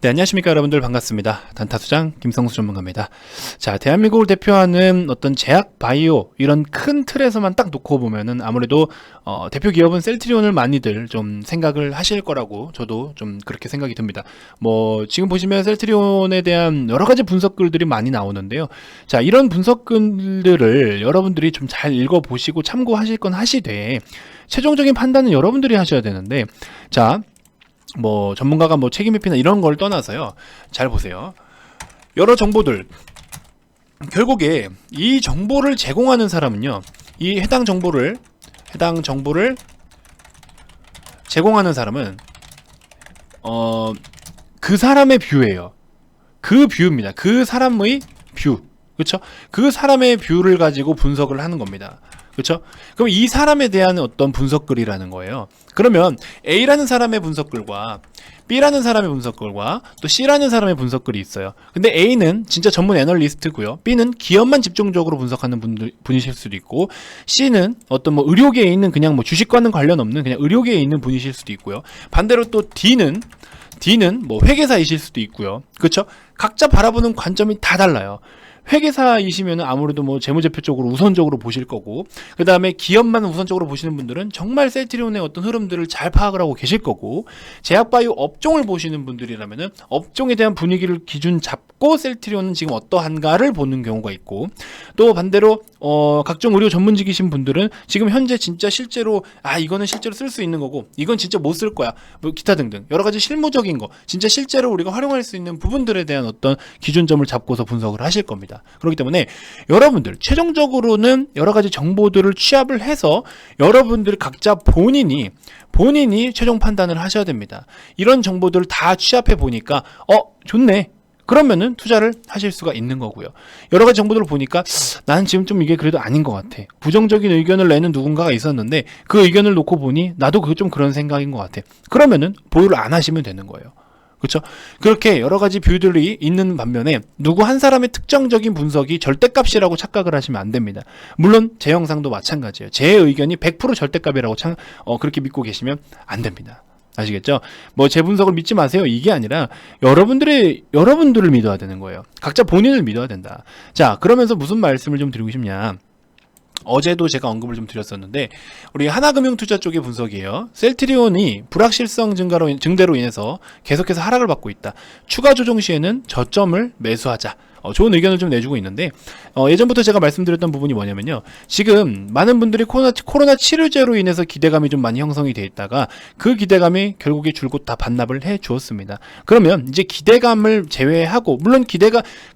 네, 안녕하십니까 여러분들, 반갑습니다. 단타수장 김성수 전문가입니다. 자, 대한민국을 대표하는 어떤 제약 바이오 이런 큰 틀에서만 딱 놓고 보면은 아무래도 대표 기업은 셀트리온을 많이들 좀 생각을 하실 거라고 저도 좀 그렇게 생각이 듭니다. 뭐 지금 보시면 셀트리온에 대한 여러 가지 분석글들이 많이 나오는데요. 자, 이런 분석글들을 여러분들이 좀 잘 읽어보시고 참고하실 건 하시되 최종적인 판단은 여러분들이 하셔야 되는데, 자, 뭐 전문가가 뭐 책임 회피나 이런 걸 떠나서요, 잘 보세요. 여러 정보들, 결국에 이 정보를 제공하는 사람은요, 이 해당 정보를 제공하는 사람은 그 사람의 뷰예요. 그 뷰입니다. 그 사람의 뷰, 그렇죠? 그 사람의 뷰를 가지고 분석을 하는 겁니다. 그렇죠? 그럼 이 사람에 대한 어떤 분석글이라는 거예요. 그러면 A라는 사람의 분석글과 B라는 사람의 분석글과 또 C라는 사람의 분석글이 있어요. 근데 A는 진짜 전문 애널리스트고요, B는 기업만 집중적으로 분석하는 분이실 수도 있고, C는 어떤 뭐 의료계에 있는 그냥 뭐 주식과는 관련 없는 그냥 의료계에 있는 분이실 수도 있고요. 반대로 또 D는 뭐 회계사이실 수도 있고요. 그렇죠? 각자 바라보는 관점이 다 달라요. 회계사이시면 아무래도 뭐 재무제표 쪽으로 우선적으로 보실 거고, 그 다음에 기업만 우선적으로 보시는 분들은 정말 셀트리온의 어떤 흐름들을 잘 파악을 하고 계실 거고, 제약바이오 업종을 보시는 분들이라면은 업종에 대한 분위기를 기준 잡고 셀트리온은 지금 어떠한가를 보는 경우가 있고, 또 반대로 각종 의료 전문직이신 분들은 지금 현재 진짜 실제로 이거는 실제로 쓸 수 있는 거고 이건 진짜 못 쓸 거야, 뭐 기타 등등 여러 가지 실무적인 거, 진짜 실제로 우리가 활용할 수 있는 부분들에 대한 어떤 기준점을 잡고서 분석을 하실 겁니다. 그렇기 때문에 여러분들 최종적으로는 여러 가지 정보들을 취합을 해서 여러분들 각자 본인이 최종 판단을 하셔야 됩니다. 이런 정보들을 다 취합해 보니까 좋네, 그러면은 투자를 하실 수가 있는 거고요. 여러 가지 정보들을 보니까 나는 지금 좀 이게 그래도 아닌 것 같아, 부정적인 의견을 내는 누군가가 있었는데 그 의견을 놓고 보니 나도 좀 그런 생각인 것 같아, 그러면은 보유를 안 하시면 되는 거예요. 그렇죠? 그렇게 여러 가지 뷰들이 있는 반면에 누구 한 사람의 특정적인 분석이 절대값이라고 착각을 하시면 안 됩니다. 물론 제 영상도 마찬가지예요. 제 의견이 100% 절대값이라고 그렇게 믿고 계시면 안 됩니다. 아시겠죠? 뭐 제 분석을 믿지 마세요, 이게 아니라 여러분들을 믿어야 되는 거예요. 각자 본인을 믿어야 된다. 자, 그러면서 무슨 말씀을 좀 드리고 싶냐, 어제도 제가 언급을 좀 드렸었는데, 우리 하나금융투자 쪽의 분석이에요. 셀트리온이 불확실성 증대로 인해서 계속해서 하락을 받고 있다. 추가 조정 시에는 저점을 매수하자. 좋은 의견을 좀 내주고 있는데, 예전부터 제가 말씀드렸던 부분이 뭐냐면요, 지금 많은 분들이 코로나 치료제로 인해서 기대감이 좀 많이 형성이 돼 있다가 그 기대감이 결국에 줄곧 다 반납을 해 주었습니다. 그러면 이제 기대감을 제외하고, 물론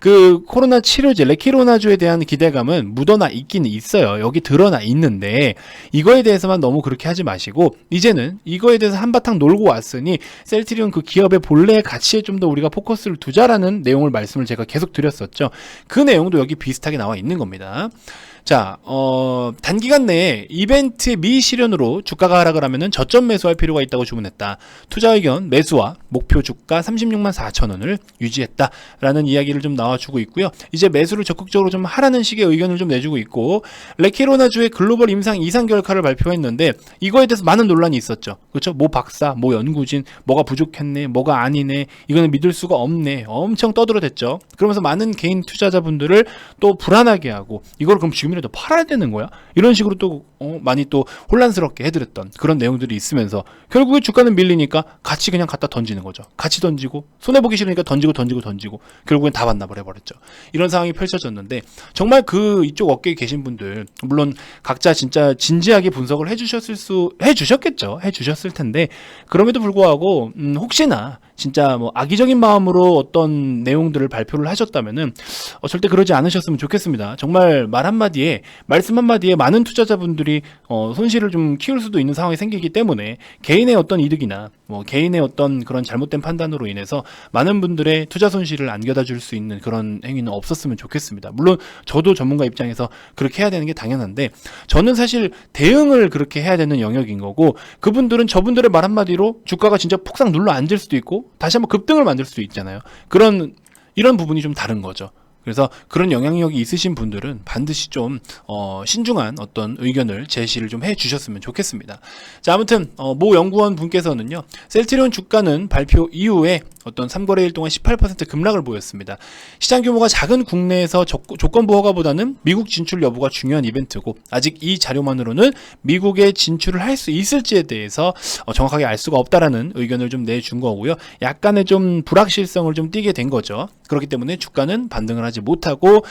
그 코로나 치료제 레키로나주에 대한 기대감은 묻어나 있긴 있어요. 여기 드러나 있는데 이거에 대해서만 너무 그렇게 하지 마시고, 이제는 이거에 대해서 한바탕 놀고 왔으니 셀트리온 그 기업의 본래의 가치에 좀 더 우리가 포커스를 두자라는 내용을 말씀을 제가 계속 드렸었죠. 그 내용도 여기 비슷하게 나와 있는 겁니다. 자, 단기간 내에 이벤트의 미실현으로 주가가 하락을 하면은 저점 매수할 필요가 있다고 주문했다. 투자 의견 매수와 목표 주가 36만 4천 원을 유지했다라는 이야기를 좀 나와주고 있고요. 이제 매수를 적극적으로 좀 하라는 식의 의견을 좀 내주고 있고, 레키로나주의 글로벌 이상 결과를 발표했는데 이거에 대해서 많은 논란이 있었죠. 그렇죠? 뭐 박사, 뭐 연구진, 뭐가 부족했네, 뭐가 아니네, 이거는 믿을 수가 없네, 엄청 떠들어댔죠. 그러면서 많은 개인 투자자분들을 또 불안하게 하고, 이걸 그럼 지금이라도 팔아야 되는 거야? 이런 식으로 또 많이 또 혼란스럽게 해드렸던 그런 내용들이 있으면서 결국에 주가는 밀리니까 같이 그냥 갖다 던지는 거죠. 같이 던지고, 손해보기 싫으니까 던지고 결국엔 다 반납을 해버렸죠. 이런 상황이 펼쳐졌는데, 정말 이쪽 업계에 계신 분들, 물론 각자 진짜 진지하게 분석을 해주셨을 텐데, 그럼에도 불구하고 혹시나 진짜 뭐 악의적인 마음으로 어떤 내용들을 발표를 하셨다면은 절대 그러지 않으셨으면 좋겠습니다. 정말 말씀 한마디에 많은 투자자분들이 손실을 좀 키울 수도 있는 상황이 생기기 때문에, 개인의 어떤 이득이나 뭐 개인의 어떤 그런 잘못된 판단으로 인해서 많은 분들의 투자 손실을 안겨다 줄 수 있는 그런 행위는 없었으면 좋겠습니다. 물론 저도 전문가 입장에서 그렇게 해야 되는 게 당연한데, 저는 사실 대응을 그렇게 해야 되는 영역인 거고, 그분들은 저분들의 말 한마디로 주가가 진짜 폭삭 눌러 앉을 수도 있고 다시 한번 급등을 만들 수도 있잖아요. 이런 부분이 좀 다른 거죠. 그래서 그런 영향력이 있으신 분들은 반드시 좀 신중한 어떤 의견을 제시를 좀 해주셨으면 좋겠습니다. 자, 아무튼 모 연구원 분께서는요, 셀트리온 주가는 발표 이후에 어떤 3거래일 동안 18% 급락을 보였습니다. 시장 규모가 작은 국내에서 조건부 허가보다는 미국 진출 여부가 중요한 이벤트고, 아직 이 자료만으로는 미국에 진출을 할 수 있을지에 대해서 정확하게 알 수가 없다라는 의견을 좀 내준 거고요. 약간의 좀 불확실성을 좀 띠게 된 거죠. 그렇기 때문에 주가는 반등을 하지 못하고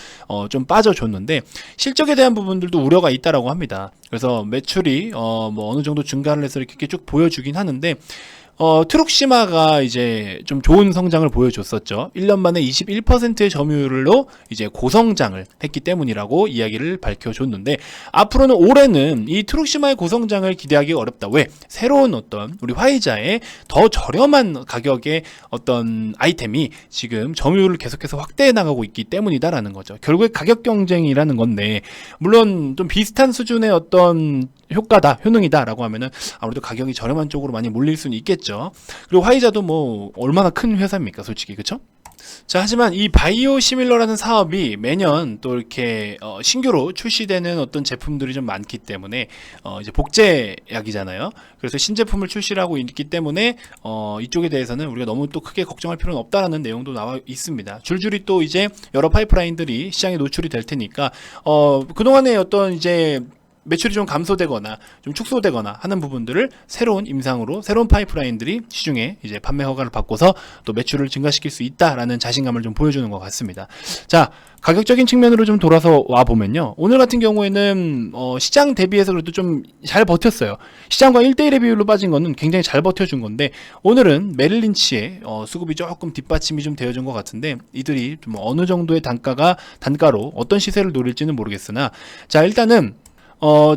좀 빠져줬는데, 실적에 대한 부분들도 우려가 있다라고 합니다. 그래서 매출이 뭐 어느 정도 증가를 해서 이렇게 쭉 보여주긴 하는데, 트룩시마가 이제 좀 좋은 성장을 보여줬었죠. 1년 만에 21%의 점유율로 이제 고성장을 했기 때문이라고 이야기를 밝혀줬는데, 앞으로는 올해는 이 트룩시마의 고성장을 기대하기 어렵다. 왜? 새로운 어떤 우리 화이자의 더 저렴한 가격의 어떤 아이템이 지금 점유율을 계속해서 확대해 나가고 있기 때문이다라는 거죠. 결국에 가격 경쟁이라는 건데, 물론 좀 비슷한 수준의 어떤 효능이다라고 하면은 아무래도 가격이 저렴한 쪽으로 많이 몰릴 수는 있겠죠. 그리고 화이자도 뭐 얼마나 큰 회사입니까, 솔직히, 그쵸? 자, 하지만 이 바이오 시밀러라는 사업이 매년 또 이렇게 신규로 출시되는 어떤 제품들이 좀 많기 때문에 이제 복제약이잖아요. 그래서 신제품을 출시를 하고 있기 때문에 이쪽에 대해서는 우리가 너무 또 크게 걱정할 필요는 없다라는 내용도 나와 있습니다. 줄줄이 또 이제 여러 파이프라인들이 시장에 노출이 될 테니까 그동안의 어떤 이제 매출이 좀 감소되거나 좀 축소되거나 하는 부분들을 새로운 임상으로 새로운 파이프라인들이 시중에 이제 판매 허가를 받고서 또 매출을 증가시킬 수 있다라는 자신감을 좀 보여주는 것 같습니다. 자, 가격적인 측면으로 좀 돌아서 와 보면요, 오늘 같은 경우에는 시장 대비해서 그래도 좀 잘 버텼어요. 시장과 1대1의 비율로 빠진 거는 굉장히 잘 버텨준 건데, 오늘은 메릴린치의 수급이 조금 뒷받침이 좀 되어준 것 같은데, 이들이 좀 어느 정도의 단가로 어떤 시세를 노릴지는 모르겠으나, 자, 일단은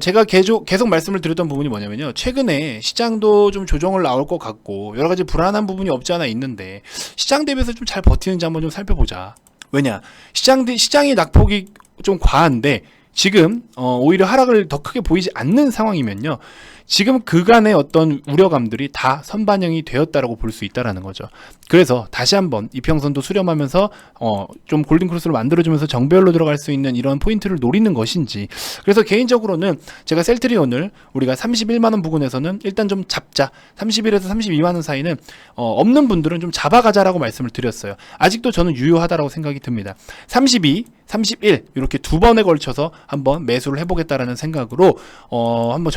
제가 계속 말씀을 드렸던 부분이 뭐냐면요, 최근에 시장도 좀 조정을 나올 것 같고 여러 가지 불안한 부분이 없지 않아 있는데, 시장 대비해서 좀 잘 버티는지 한번 좀 살펴보자. 왜냐, 시장이 낙폭이 좀 과한데 지금 오히려 하락을 더 크게 보이지 않는 상황이면요, 지금 그간의 어떤 우려감들이 다 선반영이 되었다라고 볼 수 있다라는 거죠. 그래서 다시 한번 이평선도 수렴하면서 좀 골든크로스를 만들어주면서 정배열로 들어갈 수 있는 이런 포인트를 노리는 것인지, 그래서 개인적으로는 제가 셀트리온을 우리가 31만원 부근에서는 일단 좀 잡자, 31에서 32만원 사이는 없는 분들은 좀 잡아가자라고 말씀을 드렸어요. 아직도 저는 유효하다라고 생각이 듭니다. 32, 31 이렇게 두 번에 걸쳐서 한번 매수를 해보겠다라는 생각으로 한번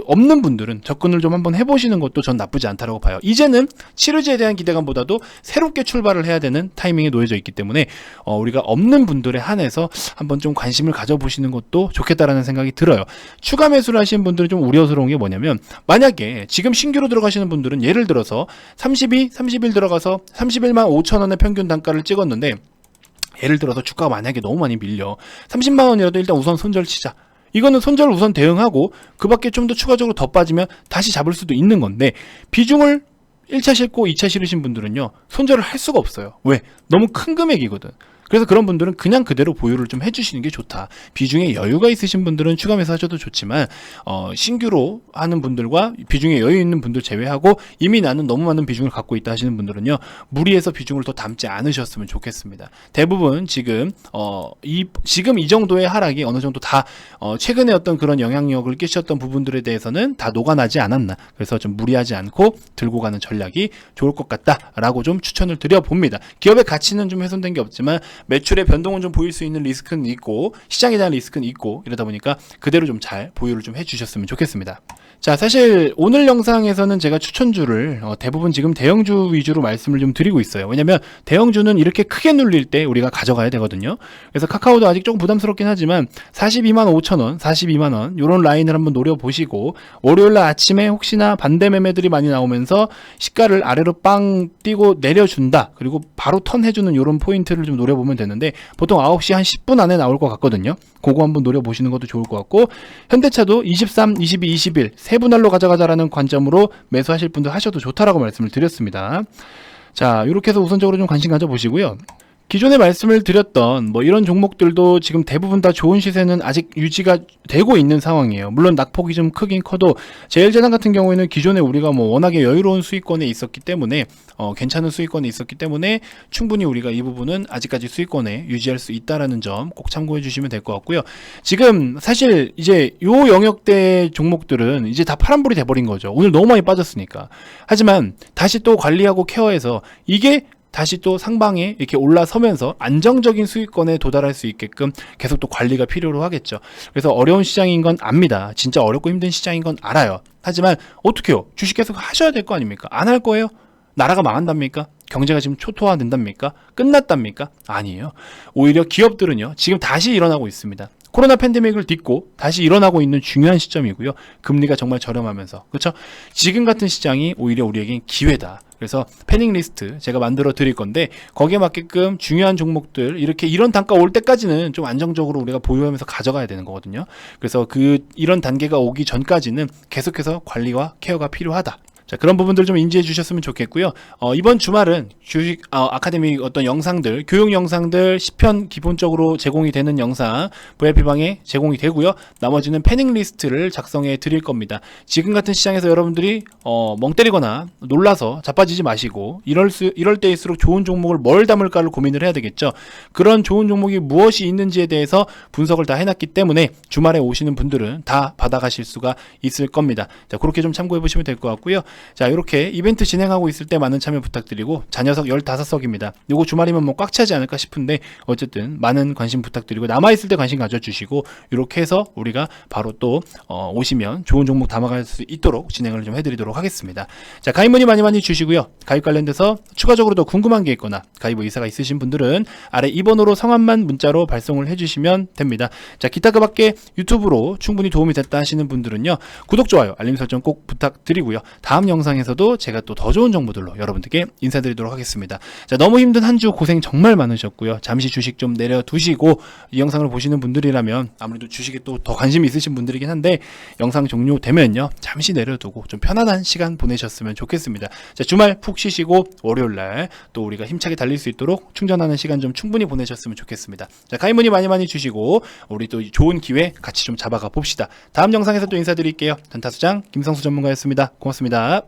없는 분들은 접근을 좀 한번 해보시는 것도 전 나쁘지 않다라고 봐요. 이제는 치료제에 대한 기대감보다도 새롭게 출발을 해야 되는 타이밍에 놓여져 있기 때문에 우리가 없는 분들에 한해서 한번 좀 관심을 가져보시는 것도 좋겠다라는 생각이 들어요. 추가 매수를 하시는 분들은 좀 우려스러운 게 뭐냐면, 만약에 지금 신규로 들어가시는 분들은 예를 들어서 31 들어가서 31만 5천원의 평균 단가를 찍었는데, 예를 들어서 주가가 만약에 너무 많이 밀려 30만원이라도 일단 우선 손절 치자, 이거는 손절 우선 대응하고 그 밖에 좀 더 추가적으로 더 빠지면 다시 잡을 수도 있는 건데, 비중을 1차 싫고 2차 싫으신 분들은요, 손절을 할 수가 없어요. 왜? 너무 큰 금액이거든. 그래서 그런 분들은 그냥 그대로 보유를 좀 해주시는 게 좋다. 비중에 여유가 있으신 분들은 추가 매수하셔도 좋지만 신규로 하는 분들과 비중에 여유 있는 분들 제외하고 이미 나는 너무 많은 비중을 갖고 있다 하시는 분들은요, 무리해서 비중을 더 담지 않으셨으면 좋겠습니다. 대부분 지금 이 정도의 하락이 어느 정도 다 최근에 어떤 그런 영향력을 끼쳤던 부분들에 대해서는 다 녹아나지 않았나, 그래서 좀 무리하지 않고 들고 가는 전략이 좋을 것 같다라고 좀 추천을 드려봅니다. 기업의 가치는 좀 훼손된 게 없지만 매출의 변동은 좀 보일 수 있는 리스크는 있고 시장에 대한 리스크는 있고, 이러다 보니까 그대로 좀 잘 보유를 좀 해주셨으면 좋겠습니다. 자, 사실 오늘 영상에서는 제가 추천주를 대부분 지금 대형주 위주로 말씀을 좀 드리고 있어요. 왜냐면 대형주는 이렇게 크게 눌릴 때 우리가 가져가야 되거든요. 그래서 카카오도 아직 조금 부담스럽긴 하지만 42만 5천원, 42만원 요런 라인을 한번 노려보시고, 월요일날 아침에 혹시나 반대 매매들이 많이 나오면서 시가를 아래로 빵 뛰고 내려준다, 그리고 바로 턴 해주는 요런 포인트를 좀 노려보면 되는데, 보통 9시 한 10분 안에 나올 것 같거든요. 그거 한번 노려보시는 것도 좋을 것 같고, 현대차도 23, 22, 21 세 분할로 가져가자라는 관점으로 매수하실 분들 하셔도 좋다라고 말씀을 드렸습니다. 자, 이렇게 해서 우선적으로 좀 관심 가져보시고요. 기존에 말씀을 드렸던 뭐 이런 종목들도 지금 대부분 다 좋은 시세는 아직 유지가 되고 있는 상황이에요. 물론 낙폭이 좀 크긴 커도 제일제당 같은 경우에는 기존에 우리가 뭐 워낙에 여유로운 수익권에 있었기 때문에 괜찮은 수익권에 있었기 때문에 충분히 우리가 이 부분은 아직까지 수익권에 유지할 수 있다라는 점 꼭 참고해 주시면 될 것 같고요. 지금 사실 이제 요 영역대 종목들은 이제 다 파란불이 돼버린 거죠. 오늘 너무 많이 빠졌으니까. 하지만 다시 또 관리하고 케어해서 이게 다시 또 상방에 이렇게 올라서면서 안정적인 수익권에 도달할 수 있게끔 계속 또 관리가 필요로 하겠죠. 그래서 어려운 시장인 건 압니다. 진짜 어렵고 힘든 시장인 건 알아요. 하지만 어떻게 해요? 주식 계속 하셔야 될 거 아닙니까? 안 할 거예요? 나라가 망한답니까? 경제가 지금 초토화된답니까? 끝났답니까? 아니에요. 오히려 기업들은요, 지금 다시 일어나고 있습니다. 코로나 팬데믹을 딛고 다시 일어나고 있는 중요한 시점이고요. 금리가 정말 저렴하면서. 그렇죠? 지금 같은 시장이 오히려 우리에겐 기회다. 그래서 패닝 리스트 제가 만들어 드릴 건데 거기에 맞게끔 중요한 종목들 이렇게 이런 단가 올 때까지는 좀 안정적으로 우리가 보유하면서 가져가야 되는 거거든요. 그래서 이런 단계가 오기 전까지는 계속해서 관리와 케어가 필요하다. 자, 그런 부분들 좀 인지해 주셨으면 좋겠고요. 이번 주말은 주식 아카데미 어떤 영상들, 교육 영상들 10편 기본적으로 제공이 되는 영상 VIP방에 제공이 되고요. 나머지는 패닝 리스트를 작성해 드릴 겁니다. 지금 같은 시장에서 여러분들이 멍 때리거나 놀라서 자빠지지 마시고 이럴 때일수록 좋은 종목을 뭘 담을까를 고민을 해야 되겠죠. 그런 좋은 종목이 무엇이 있는지에 대해서 분석을 다 해놨기 때문에 주말에 오시는 분들은 다 받아가실 수가 있을 겁니다. 자, 그렇게 좀 참고해 보시면 될 것 같고요. 자, 이렇게 이벤트 진행하고 있을 때 많은 참여 부탁드리고 자녀석 15석입니다. 요거 주말이면 뭐 꽉 차지 않을까 싶은데 어쨌든 많은 관심 부탁드리고 남아있을 때 관심 가져주시고 이렇게 해서 우리가 바로 또 오시면 좋은 종목 담아갈 수 있도록 진행을 좀 해드리도록 하겠습니다. 자, 가입 문의 많이 주시고요. 가입 관련돼서 추가적으로 더 궁금한 게 있거나 가입 의사가 있으신 분들은 아래 2번으로 성함만 문자로 발송을 해주시면 됩니다. 자, 기타 그 밖에 유튜브로 충분히 도움이 됐다 하시는 분들은요. 구독, 좋아요, 알림 설정 꼭 부탁드리고요. 다음 영상에서도 제가 또 더 좋은 정보들로 여러분들께 인사드리도록 하겠습니다. 자, 너무 힘든 한 주 고생 정말 많으셨고요. 잠시 주식 좀 내려두시고 이 영상을 보시는 분들이라면 아무래도 주식에 또 더 관심이 있으신 분들이긴 한데 영상 종료되면요. 잠시 내려두고 좀 편안한 시간 보내셨으면 좋겠습니다. 자, 주말 푹 쉬시고 월요일날 또 우리가 힘차게 달릴 수 있도록 충전하는 시간 좀 충분히 보내셨으면 좋겠습니다. 자, 가입 문의 많이 주시고 우리 또 좋은 기회 같이 좀 잡아가 봅시다. 다음 영상에서 또 인사드릴게요. 단타수장 김성수 전문가였습니다. 고맙습니다.